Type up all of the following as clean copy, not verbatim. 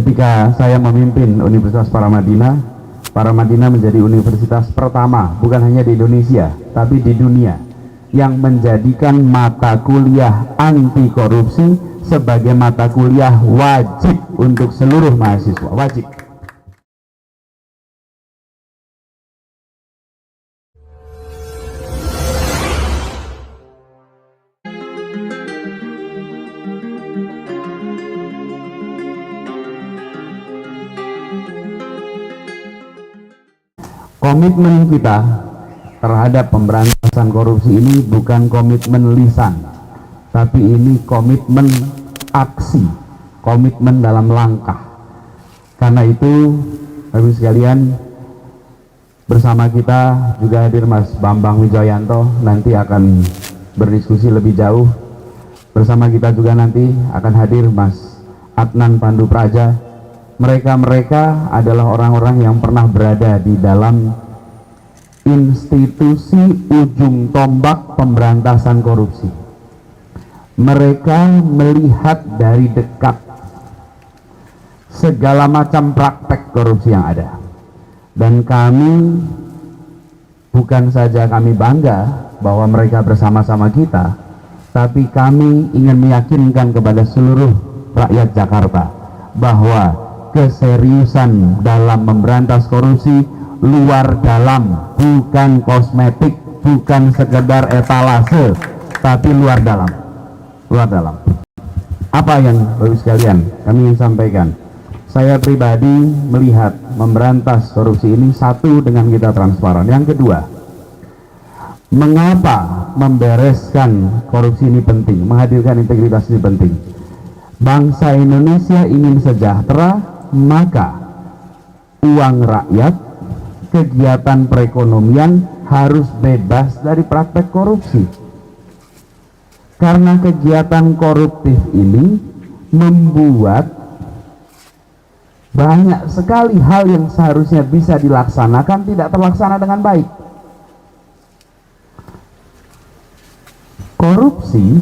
Ketika saya memimpin Universitas Paramadina menjadi universitas pertama bukan hanya di Indonesia tapi di dunia yang menjadikan mata kuliah anti korupsi sebagai mata kuliah wajib untuk seluruh mahasiswa, wajib. Komitmen kita terhadap pemberantasan korupsi ini bukan komitmen lisan, tapi ini komitmen aksi, komitmen dalam langkah. Karena itu, Bapak sekalian, bersama kita juga hadir Mas Bambang Wijoyanto, nanti akan berdiskusi lebih jauh. Bersama kita juga nanti akan hadir Mas Adnan Pandu Praja. Mereka adalah orang-orang yang pernah berada di dalam institusi ujung tombak pemberantasan korupsi. Mereka melihat dari dekat segala macam praktek korupsi yang ada. Dan kami, bukan saja kami bangga bahwa mereka bersama-sama kita, tapi kami ingin meyakinkan kepada seluruh rakyat Jakarta bahwa keseriusan dalam memberantas korupsi luar dalam, bukan kosmetik, bukan sekedar etalase, tapi luar dalam. Luar dalam. Apa yang Bapak sekalian kami ingin sampaikan? Saya pribadi melihat memberantas korupsi ini, satu, dengan kita transparan. Yang kedua, mengapa membereskan korupsi ini penting, menghadirkan integritas ini penting? Bangsa Indonesia ingin sejahtera, maka uang rakyat, kegiatan perekonomian harus bebas dari praktek korupsi. Karena kegiatan koruptif ini membuat banyak sekali hal yang seharusnya bisa dilaksanakan tidak terlaksana dengan baik. Korupsi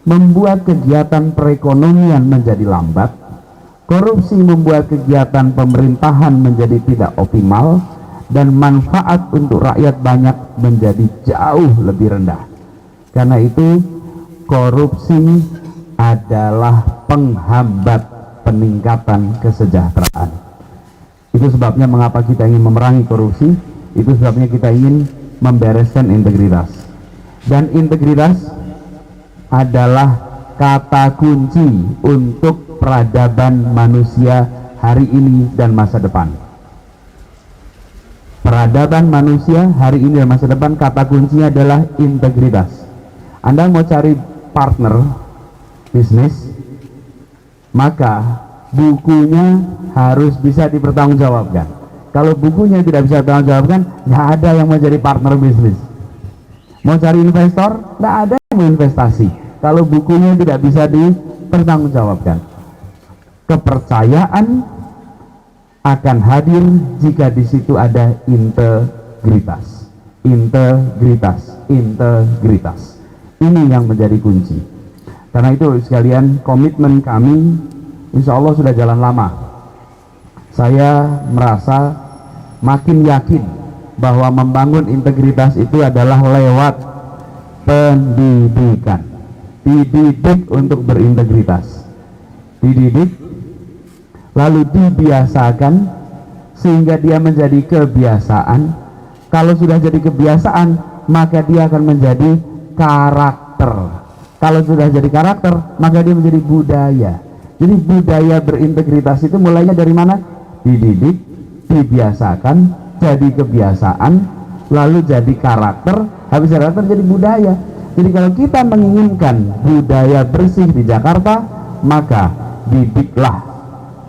membuat kegiatan perekonomian menjadi lambat. Korupsi membuat kegiatan pemerintahan menjadi tidak optimal dan manfaat untuk rakyat banyak menjadi jauh lebih rendah. Karena itu korupsi adalah penghambat peningkatan kesejahteraan. Itu sebabnya mengapa kita ingin memerangi korupsi, itu sebabnya kita ingin membereskan integritas. Dan integritas adalah kata kunci untuk peradaban manusia hari ini dan masa depan. Peradaban manusia hari ini dan masa depan, kata kuncinya adalah integritas. Anda mau cari partner bisnis, maka bukunya harus bisa dipertanggungjawabkan. Kalau bukunya tidak bisa dipertanggungjawabkan, nggak ada yang mau jadi partner bisnis. Mau cari investor, nggak ada yang mau investasi kalau bukunya tidak bisa dipertanggungjawabkan. Kepercayaan akan hadir jika di situ ada integritas. Integritas, integritas. Ini yang menjadi kunci. Karena itu sekalian, komitmen kami insya Allah sudah jalan lama. Saya merasa makin yakin bahwa membangun integritas itu adalah lewat pendidikan. Dididik untuk berintegritas. Dididik lalu dibiasakan sehingga dia menjadi kebiasaan. Kalau sudah jadi kebiasaan, maka dia akan menjadi karakter. Kalau sudah jadi karakter, maka dia menjadi budaya. Jadi budaya berintegritas itu mulainya dari mana? Dididik, dibiasakan, jadi kebiasaan, lalu jadi karakter, habis karakter jadi budaya. Jadi kalau kita menginginkan budaya bersih di Jakarta, maka didiklah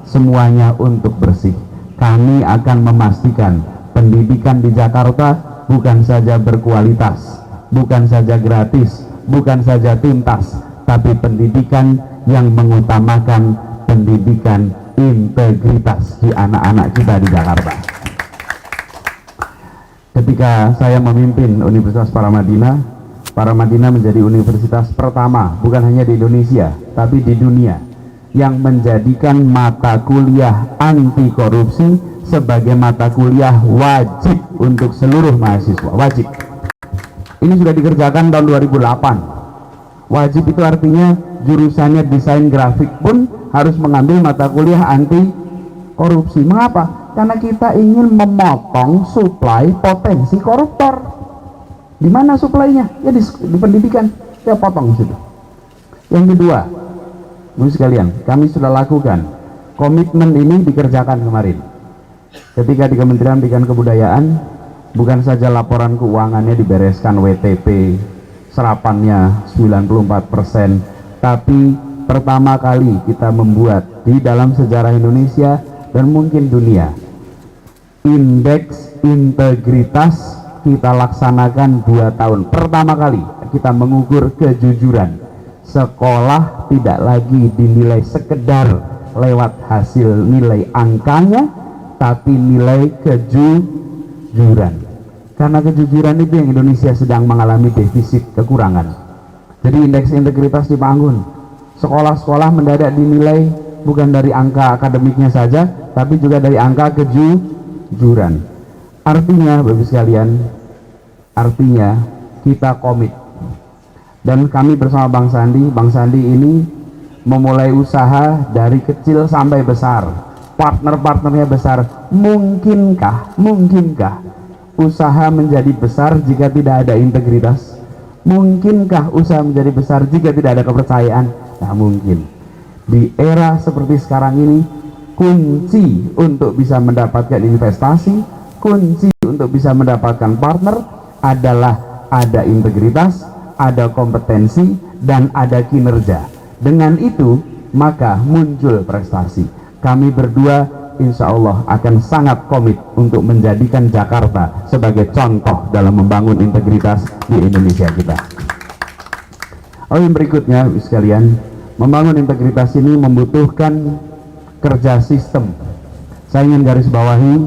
semuanya untuk bersih. Kami akan memastikan pendidikan di Jakarta bukan saja berkualitas, bukan saja gratis, bukan saja tuntas, tapi pendidikan yang mengutamakan pendidikan integritas di anak-anak kita di Jakarta. Ketika saya memimpin Universitas Paramadina menjadi universitas pertama bukan hanya di Indonesia tapi di dunia yang menjadikan mata kuliah anti korupsi sebagai mata kuliah wajib untuk seluruh mahasiswa. Wajib. Ini sudah dikerjakan tahun 2008. Wajib itu artinya jurusannya desain grafik pun harus mengambil mata kuliah anti korupsi. Mengapa? Karena kita ingin memotong suplai potensi koruptor. Di mana suplainya? Ya di pendidikan. Ya potong situ. Yang kedua, Ibu sekalian, kami sudah lakukan komitmen ini dikerjakan kemarin. Ketika di Kementerian Pendidikan Kebudayaan, bukan saja laporan keuangannya dibereskan WTP, serapannya 94%, tapi pertama kali kita membuat di dalam sejarah Indonesia dan mungkin dunia, indeks integritas kita laksanakan 2 tahun. Pertama kali kita mengukur kejujuran. Sekolah tidak lagi dinilai sekedar lewat hasil nilai angkanya, tapi nilai kejujuran. Karena kejujuran itu yang Indonesia sedang mengalami defisit, kekurangan. Jadi indeks integritas dibangun. Sekolah-sekolah mendadak dinilai bukan dari angka akademiknya saja, tapi juga dari angka kejujuran. Artinya, Bapak sekalian, artinya kita komit. Dan kami bersama Bang Sandi ini memulai usaha dari kecil sampai besar. Partner-partnernya besar. Mungkinkah usaha menjadi besar jika tidak ada integritas? Mungkinkah usaha menjadi besar jika tidak ada kepercayaan? Nah, mungkin. Di era seperti sekarang ini, kunci untuk bisa mendapatkan investasi, kunci untuk bisa mendapatkan partner adalah ada integritas, ada kompetensi, dan ada kinerja. Dengan itu maka muncul prestasi. Kami berdua insya Allah akan sangat komit untuk menjadikan Jakarta sebagai contoh dalam membangun integritas di Indonesia kita. Yang berikutnya sekalian, membangun integritas ini membutuhkan kerja sistem. Saya ingin garis bawahi,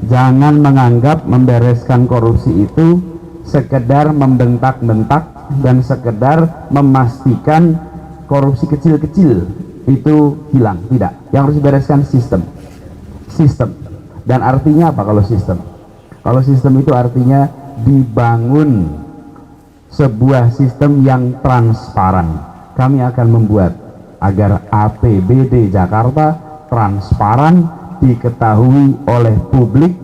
jangan menganggap membereskan korupsi itu sekedar membentak-bentak dan sekedar memastikan korupsi kecil-kecil itu hilang. Tidak, yang harus dibereskan sistem. Dan artinya apa kalau sistem? Kalau sistem itu artinya dibangun sebuah sistem yang transparan. Kami akan membuat agar APBD Jakarta transparan, diketahui oleh publik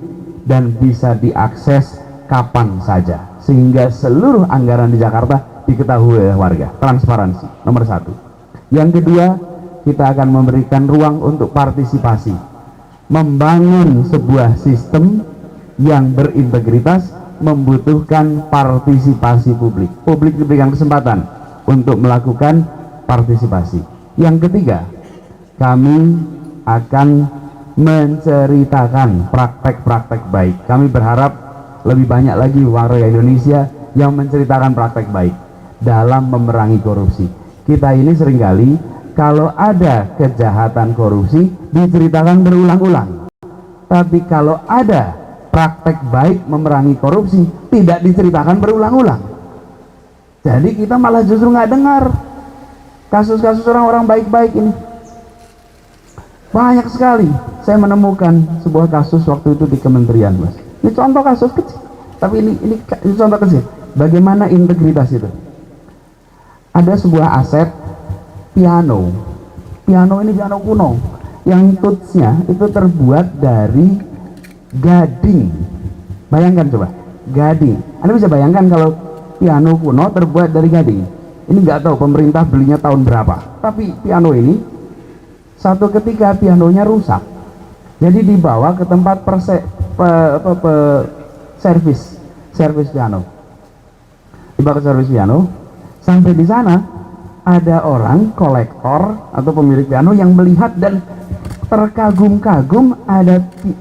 dan bisa diakses kapan saja, sehingga seluruh anggaran di Jakarta diketahui oleh warga. Transparansi nomor 1. Yang kedua, kita akan memberikan ruang untuk partisipasi, membangun sebuah sistem yang berintegritas membutuhkan partisipasi publik. Publik diberikan kesempatan untuk melakukan partisipasi. Yang ketiga, kami akan menceritakan praktek-praktek baik. Kami berharap lebih banyak lagi warga Indonesia yang menceritakan praktek baik dalam memerangi korupsi. Kita ini seringkali kalau ada kejahatan korupsi diceritakan berulang-ulang, tapi kalau ada praktek baik memerangi korupsi tidak diceritakan berulang-ulang. Jadi kita malah justru nggak dengar kasus-kasus orang-orang baik-baik ini. Banyak sekali saya menemukan sebuah kasus waktu itu di kementerian, Mas. Ini contoh kasus kecil, tapi ini contoh kecil. Bagaimana integritas itu? Ada sebuah aset piano. Piano ini piano kuno, yang tutsnya itu terbuat dari gading. Bayangkan coba, gading. Anda bisa bayangkan kalau piano kuno terbuat dari gading. Ini nggak tahu pemerintah belinya tahun berapa. Tapi piano ini satu ketika pianonya rusak, jadi dibawa ke tempat servis piano. Dibawa ke servis piano. Sampai di sana ada orang kolektor atau pemilik piano yang melihat dan terkagum-kagum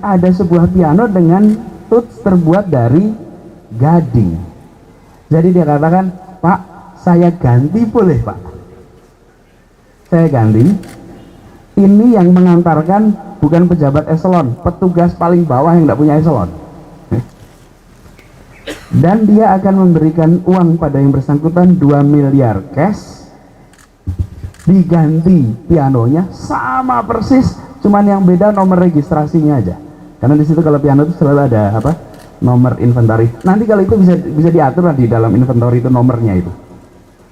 ada sebuah piano dengan tuts terbuat dari gading. Jadi dia katakan, "Pak, saya ganti boleh, Pak? Saya ganti." Ini yang mengantarkan bukan pejabat eselon, petugas paling bawah yang tidak punya eselon. Dan dia akan memberikan uang pada yang bersangkutan 2 miliar cash diganti pianonya sama persis, cuman yang beda nomor registrasinya aja. Karena di situ kalau piano itu selalu ada apa? Nomor inventory. Nanti kalau itu bisa diatur lah di dalam inventory itu nomornya itu.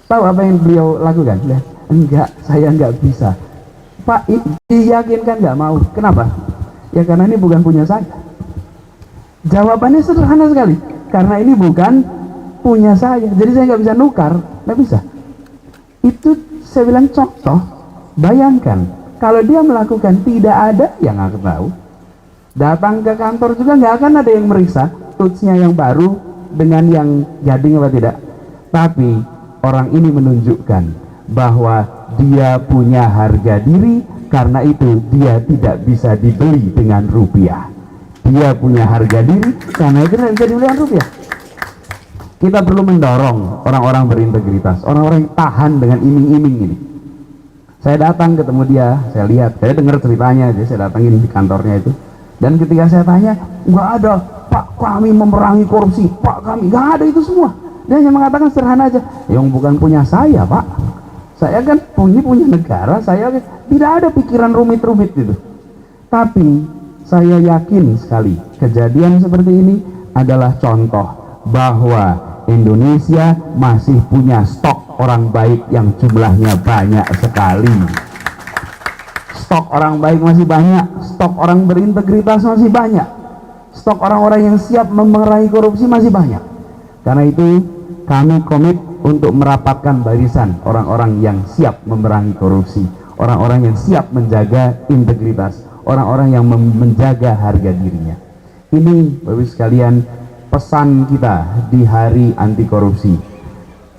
Tahu apa yang beliau lakukan? Enggak, saya enggak bisa. Pak, diyakinkan nggak mau. Kenapa? Ya karena ini bukan punya saya. Jawabannya sederhana sekali. Karena ini bukan punya saya. Jadi saya nggak bisa nukar, nggak bisa. Itu saya bilang contoh. Bayangkan kalau dia melakukan, tidak ada yang akan tahu. Datang ke kantor juga nggak akan ada yang meriksa tools-nya yang baru dengan yang gading apa tidak. Tapi orang ini menunjukkan bahwa dia punya harga diri, karena itu dia tidak bisa dibeli dengan rupiah. Dia punya harga diri, karena itu tidak bisa dibeli dengan rupiah. Kita perlu mendorong orang-orang berintegritas, orang-orang yang tahan dengan iming-iming ini. Saya datang ketemu dia, saya lihat, saya dengar ceritanya aja, saya datangin di kantornya itu. Dan ketika saya tanya, nggak ada, Pak, kami memerangi korupsi, Pak, kami, nggak ada itu semua. Dia hanya mengatakan sederhana aja, yang bukan punya saya, Pak. Saya kan punya negara, saya tidak ada pikiran rumit-rumit gitu. Tapi saya yakin sekali, kejadian seperti ini adalah contoh bahwa Indonesia masih punya stok orang baik yang jumlahnya banyak sekali. Stok orang baik masih banyak, stok orang berintegritas masih banyak, stok orang-orang yang siap memerangi korupsi masih banyak. Karena itu kami komit untuk merapatkan barisan orang-orang yang siap memerangi korupsi, orang-orang yang siap menjaga integritas, orang-orang yang menjaga harga dirinya. Ini Bapak sekalian pesan kita di hari anti korupsi.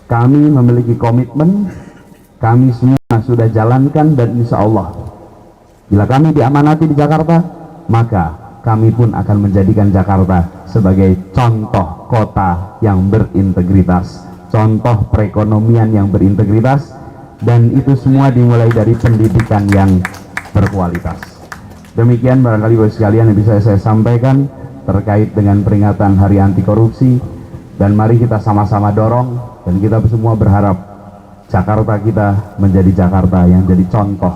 Kami memiliki komitmen, kami semua sudah jalankan, dan insya Allah bila kami diamanati di Jakarta, maka kami pun akan menjadikan Jakarta sebagai contoh kota yang berintegritas, contoh perekonomian yang berintegritas, dan itu semua dimulai dari pendidikan yang berkualitas. Demikian barangkali Bapak sekalian yang bisa saya sampaikan terkait dengan peringatan Hari Anti Korupsi, dan mari kita sama-sama dorong, dan kita semua berharap Jakarta kita menjadi Jakarta yang jadi contoh,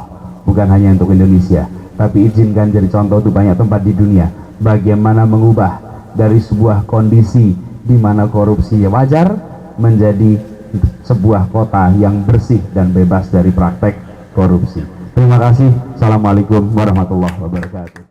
bukan hanya untuk Indonesia, tapi izinkan jadi contoh untuk banyak tempat di dunia, bagaimana mengubah dari sebuah kondisi di mana korupsi wajar menjadi sebuah kota yang bersih dan bebas dari praktek korupsi. Terima kasih. Assalamualaikum warahmatullahi wabarakatuh.